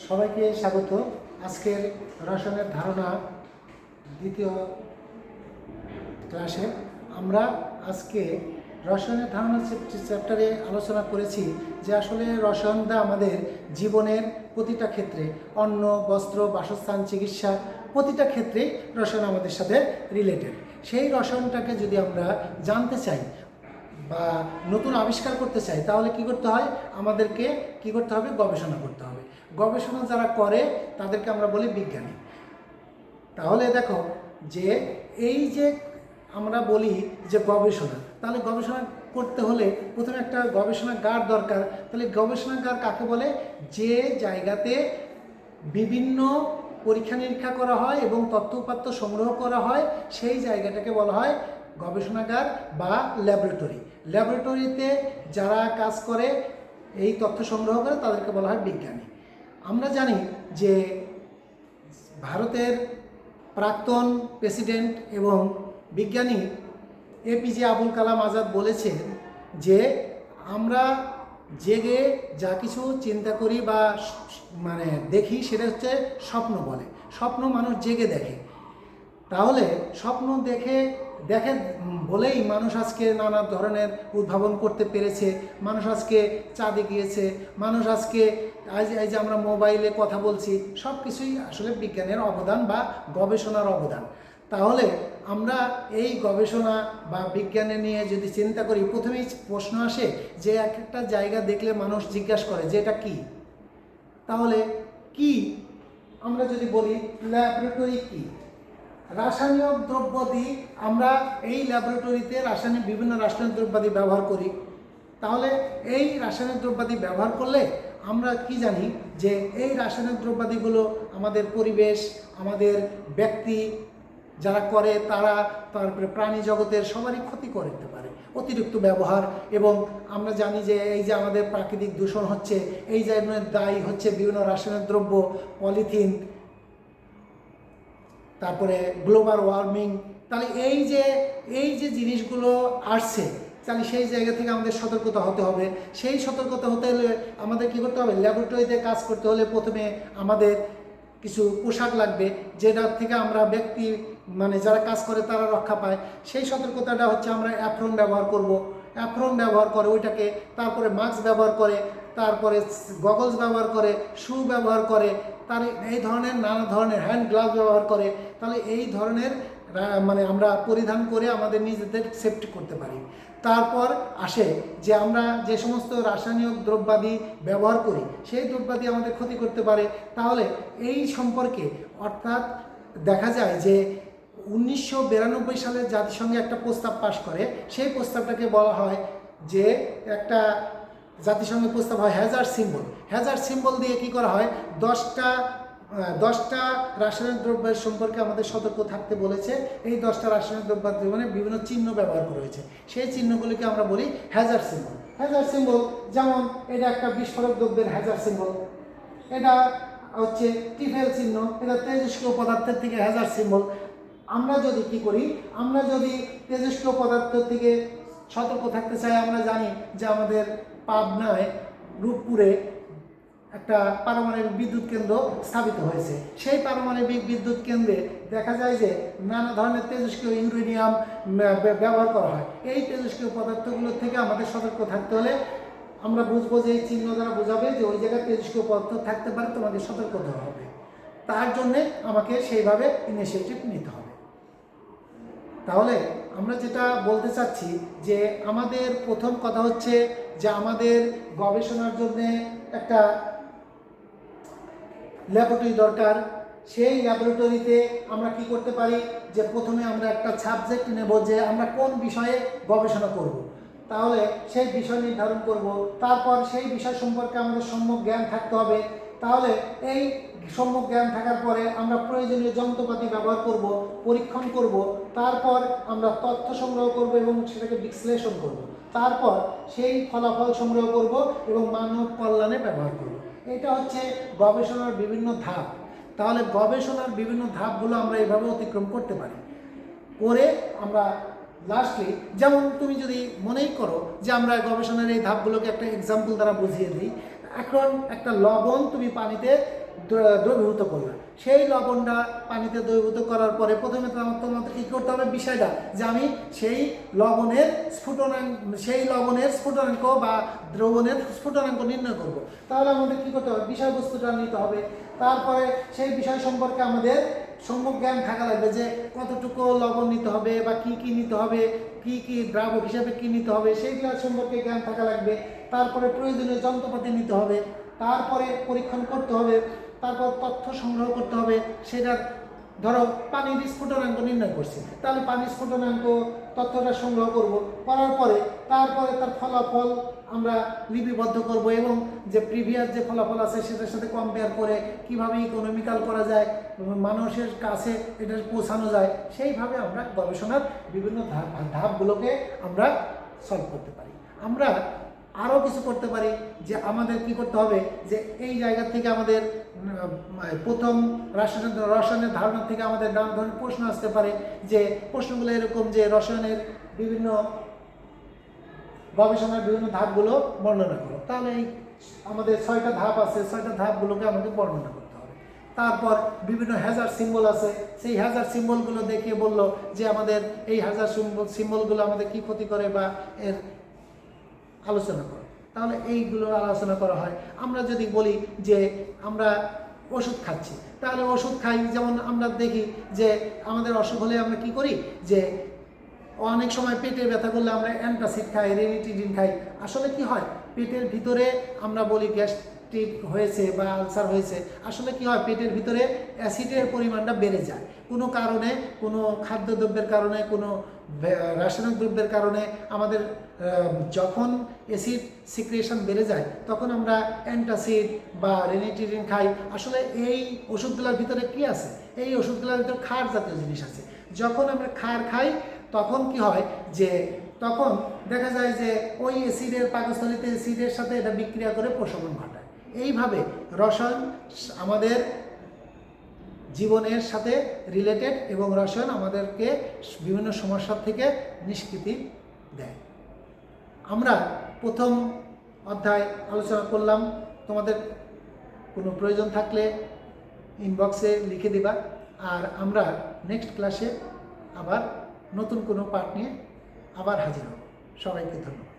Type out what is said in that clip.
সবাইকে স্বাগত। আজকের রসায়নের ধারণা দ্বিতীয় ক্লাসে আমরা আজকে রসায়নের ধারণা চ্যাপ্টারে আলোচনা করেছি যে আসলে রসায়নটা আমাদের জীবনের প্রতিটা ক্ষেত্রে, অন্ন, বস্ত্র, বাসস্থান, চিকিৎসা প্রতিটা ক্ষেত্রে রসায়ন আমাদের সাথে রিলেটেড। সেই রসায়নটাকে যদি আমরা জানতে চাই বা নতুন আবিষ্কার করতে চাই তাহলে কি করতে হয়? আমাদেরকে কি করতে হবে? গবেষণা করতে হবে। গবেষণা যারা করে তাদেরকে আমরা বলি বিজ্ঞানী। তাহলে দেখো যে এই যে আমরা বলি যে গবেষণা, তাহলে গবেষণা করতে হলে প্রথমে একটা গবেষণাগার দরকার। তাহলে গবেষণাগার কাকে বলে? যে জায়গাতে বিভিন্ন পরীক্ষা নিরীক্ষা করা হয় এবং তথ্য উপাত্ত সংগ্রহ করা হয়, সেই জায়গাটাকে বলা হয় গবেষণাগার বা ল্যাবরেটরি। ল্যাবরেটরিতে যারা কাজ করে, এই তথ্য সংগ্রহ করে, তাদেরকে বলা হয় বিজ্ঞানী। আমরা জানি যে ভারতের প্রাক্তন প্রেসিডেন্ট এবং বিজ্ঞানী এপিজে আবুল কালাম আজাদ বলেছেন যে আমরা জেগে যা কিছু চিন্তা করি বা দেখি সেটা হচ্ছে স্বপ্ন বলে। স্বপ্ন মানুষ জেগে দেখে। তাহলে স্বপ্ন দেখে বলেই মানুষ আজকে নানা ধরনের উদ্ভাবন করতে পেরেছে। মানুষ আজকে চাঁদে গিয়েছে, মানুষ আজকে এই যে আমরা মোবাইলে কথা বলছি, সব কিছুই আসলে বিজ্ঞানের অবদান বা গবেষণার অবদান। তাহলে আমরা এই গবেষণা বা বিজ্ঞানে নিয়ে যদি চিন্তা করি, প্রথমেই প্রশ্ন আসে যে একটা জায়গা দেখলে মানুষ জিজ্ঞাসা করে যে এটা কী। তাহলে কি আমরা যদি বলি ল্যাবরেটরি কি? রাসায়নিক দ্রব্যাদি আমরা এই ল্যাবরেটরিতে বিভিন্ন রাসায়নিক দ্রব্যাদি ব্যবহার করি। তাহলে এই রাসায়নিক দ্রব্যাদি ব্যবহার করলে আমরা কি জানি যে এই রাসায়নিক দ্রব্যাদিগুলো আমাদের পরিবেশ, আমাদের ব্যক্তি যারা করে তারা, তারপরে প্রাণী জগতের সবারই ক্ষতি করতে পারে অতিরিক্ত ব্যবহার। এবং আমরা জানি যে এই যে আমাদের প্রাকৃতিক দূষণ হচ্ছে, এই জন্য দায়ী হচ্ছে বিভিন্ন রাসায়নিক দ্রব্য, পলিথিন, তারপরে গ্লোবাল ওয়ার্মিং। তাহলে এই যে জিনিসগুলো আসছে, তাহলে সেই জায়গা থেকে আমাদের সতর্কতা হতে হবে। সেই সতর্কতা হতে হলে আমাদের কী করতে হবে? ল্যাবরেটরিতে কাজ করতে হলে প্রথমে আমাদের কিছু পোশাক লাগবে, যেটার থেকে আমরা ব্যক্তি যারা কাজ করে তারা রক্ষা পায়। সেই সতর্কতাটা হচ্ছে আমরা অ্যাপ্রন ব্যবহার করব। অ্যাপ্রন ব্যবহার করে ওইটাকে, তারপরে মাস্ক ব্যবহার করে, তারপরে গগলস ব্যবহার করে, শু ব্যবহার করে, তার এই ধরনের নানা ধরনের হ্যান্ড গ্লাভস ব্যবহার করে। তাহলে এই ধরনের আমরা পরিধান করে আমাদের নিজেদের সেফটি করতে পারি। তারপর আসে যে আমরা যে সমস্ত রাসায়নিক দ্রব্যাদি ব্যবহার করি, সেই দ্রব্যাদি আমাদের ক্ষতি করতে পারে। তাহলে এই সম্পর্কে অর্থাৎ দেখা যায় যে 1992 সালে জাতিসংঘে একটা প্রস্তাব পাশ করে। সেই প্রস্তাবটাকে বলা হয় যে একটা জাতিসংঘের প্রস্তাব হয় হ্যাজার্ড সিম্বল। হ্যাজার্ড সিম্বল দিয়ে কি করা হয়? 10টা রাসায়নিক দ্রব্যের সম্পর্কে আমাদের সতর্ক থাকতে বলেছে। এই 10টা রাসায়নিক দ্রব্যের জীবনে বিভিন্ন চিহ্ন ব্যবহার করা হয়েছে। সেই চিহ্নগুলিকে আমরা বলি হ্যাজার্ড সিম্বল। হ্যাজার্ড সিম্বল যেমন এটা একটা বিস্ফোরক দ্রব্যের হ্যাজার্ড সিম্বল, এটা হচ্ছে টিফেল চিহ্ন, এটা তেজস্ক্রিয় পদার্থের থেকে হ্যাজার্ড সিম্বল। আমরা যদি কি করি? আমরা যদি তেজস্ক্রিয় পদার্থের থেকে সতর্ক থাকতে চাই, আমরা জানি যে আমাদের পাবনায় রূপপুরে একটা পারমাণবিক বিদ্যুৎ কেন্দ্র স্থাপিত হয়েছে। সেই পারমাণবিক বিদ্যুৎ কেন্দ্রে দেখা যায় যে নানা ধরনের তেজস্ক্রিয় ইউরেনিয়াম ব্যবহার করা হয়। এই তেজস্ক্রিয় পদার্থগুলোর থেকে আমাদের সতর্ক থাকতে হলে আমরা বুঝবো যে এই চিহ্ন দ্বারা বোঝাবে যে ওই জায়গায় তেজস্ক্রিয় পদার্থ থাকতে পারে, তোমাদের সতর্ক হতে হবে। তার জন্যে আমাকে সেইভাবে ইনিশিয়েটিভ নিতে হবে। তাহলে আমরা যেটা বলতে চাচ্ছি যে আমাদের প্রথম কথা হচ্ছে যে আমাদের গবেষণার জন্য একটা ল্যাবরেটরি দরকার। সেই ল্যাবরেটরিতে আমরা কি করতে পারি? যে প্রথমে আমরা একটা সাবজেক্ট নেব যে আমরা কোন বিষয়ে গবেষণা করব। তাহলে সেই বিষয় নির্ধারণ করব। তারপর সেই বিষয় সম্পর্কে আমাদের সম্যক জ্ঞান থাকতে হবে। তাহলে এই সম্যক জ্ঞান থাকার পরে আমরা প্রয়োজনীয় যন্ত্রপাতি ব্যবহার করব, পরীক্ষণ করব, তারপর আমরা তথ্য সংগ্রহ করব এবং সেটাকে বিশ্লেষণ করব। তারপর সেই ফলাফল সংগ্রহ করব এবং মানব কল্যাণে ব্যবহার করব। এটা হচ্ছে গবেষণার বিভিন্ন ধাপ। তাহলে গবেষণার বিভিন্ন ধাপগুলো আমরা এইভাবে অতিক্রম করতে পারি। করে আমরা লাস্টলি, যেমন তুমি যদি মনেই করো যে আমরা গবেষণার এই ধাপগুলোকে একটা এক্সাম্পল দ্বারা বুঝিয়ে দিই। এখন একটা লবণ তুমি পানিতে দ্রবীভূত করবে, সেই লবণটা পানিতে দ্রবীভূত করার পরে প্রথমে তোমাদের কী করতে হবে বিষয়টা, যে আমি সেই লবণের স্ফুটনাঙ্ক বা দ্রবণের স্ফুটনাঙ্ক নির্ণয় করব। তাহলে আমাদের কী করতে হবে, বিষয়বস্তুটা নিতে হবে, তারপরে সেই বিষয় সম্পর্কে আমাদের সম্যক জ্ঞান থাকা লাগবে, যে কতটুকু লবণ নিতে হবে বা কি কি নিতে হবে, কি কি দ্রাবক হিসাবে কি নিতে হবে সেইগুলো সম্পর্কে জ্ঞান থাকা লাগবে। তারপরে প্রয়োজনীয় যন্ত্রপাতি নিতে হবে, তারপরে পরীক্ষণ করতে হবে, তারপর তথ্য সংগ্রহ করতে হবে। সেটার ধরো পানির স্ফুটনাঙ্ক নির্ণয় করছি, তাহলে পানির স্ফুটনাঙ্ক তথ্যটা সংগ্রহ করব, করার পরে তারপরে তার ফলাফল আমরা লিপিবদ্ধ করব এবং যে প্রিভিয়াস যে ফলাফল আছে সেটার সাথে কম্পেয়ার করে কিভাবে ইকোনমিক্যাল করা যায়, মানুষের কাছে এটা পৌঁছানো যায়, সেইভাবে আমরা গবেষণার বিভিন্ন ধাপগুলোকে আমরা সলভ করতে পারি। আমরা আরও কিছু করতে পারি, যে আমাদের কি করতে হবে, যে এই জায়গা থেকে আমাদের প্রথম রসায়নের ধারণা থেকে আমাদের নানা ধরনের প্রশ্ন আসতে পারে, যে প্রশ্নগুলো এরকম, যে রসায়নের বিভিন্ন গবেষণার বিভিন্ন ধাপগুলো বর্ণনা করো। তাহলে এই আমাদের 6টা ধাপ আছে, 6টা ধাপগুলোকে আমাদের বর্ণনা করতে হবে। তারপর বিভিন্ন হ্যাজার্ড সিম্বল আছে, সেই হ্যাজার্ড সিম্বলগুলো দেখিয়ে বললো যে আমাদের এই হ্যাজার্ড সিম্বলগুলো আমাদের কি ক্ষতি করে বা এর আলোচনা করো। তাহলে এইগুলো আলোচনা করা হয়। আমরা যদি বলি যে আমরা ওষুধ খাচ্ছি, তাহলে ওষুধ খাই, যেমন আমরা দেখি যে আমাদের অসুখ হলে আমরা কি করি, যে অনেক সময় পেটে ব্যথা করলে আমরা অ্যান্টাসিড খাই, রেনিটিডিন খাই। আসলে কি হয়, পেটের ভিতরে আমরা বলি গ্যাস্ট্রিক হয়েছে বা আলসার হয়েছে, আসলে কি হয়, পেটের ভিতরে অ্যাসিডের পরিমাণটা বেড়ে যায় কোনো কারণে, কোনো খাদ্যদ্রব্যের কারণে, কোনো রাসায়নিক দ্রব্যের কারণে। আমাদের যখন অ্যাসিড সিক্রিয়েশন বেড়ে যায় তখন আমরা অ্যান্টাসিড বা রেনিটিডিন খাই। আসলে এই ওষুধগুলোর ভিতরে কি আছে, এই ওষুধগুলোর ভিতরে ক্ষার জাতীয় জিনিস আছে। যখন আমরা ক্ষার খাই তখন কি হয়, যে তখন দেখা যায় যে ওই অ্যাসিডের পাকস্থলীতে অ্যাসিডের সাথে এটা বিক্রিয়া করে প্রশমন ঘটায়। এইভাবে রসায়ন আমাদের জীবনের সাথে রিলেটেড এবং রসায়ন আমাদেরকে বিভিন্ন সমস্যার থেকে নিষ্কৃতি দেয়। আমরা প্রথম অধ্যায় আলোচনা করলাম, তোমাদের কোনো প্রয়োজন থাকলে ইনবক্সে লিখে দিবা। আর আমরা নেক্সট ক্লাসে আবার নতুন কোনো পার্ট নিয়ে আবার হাজির হব। সবাইকে ধন্যবাদ।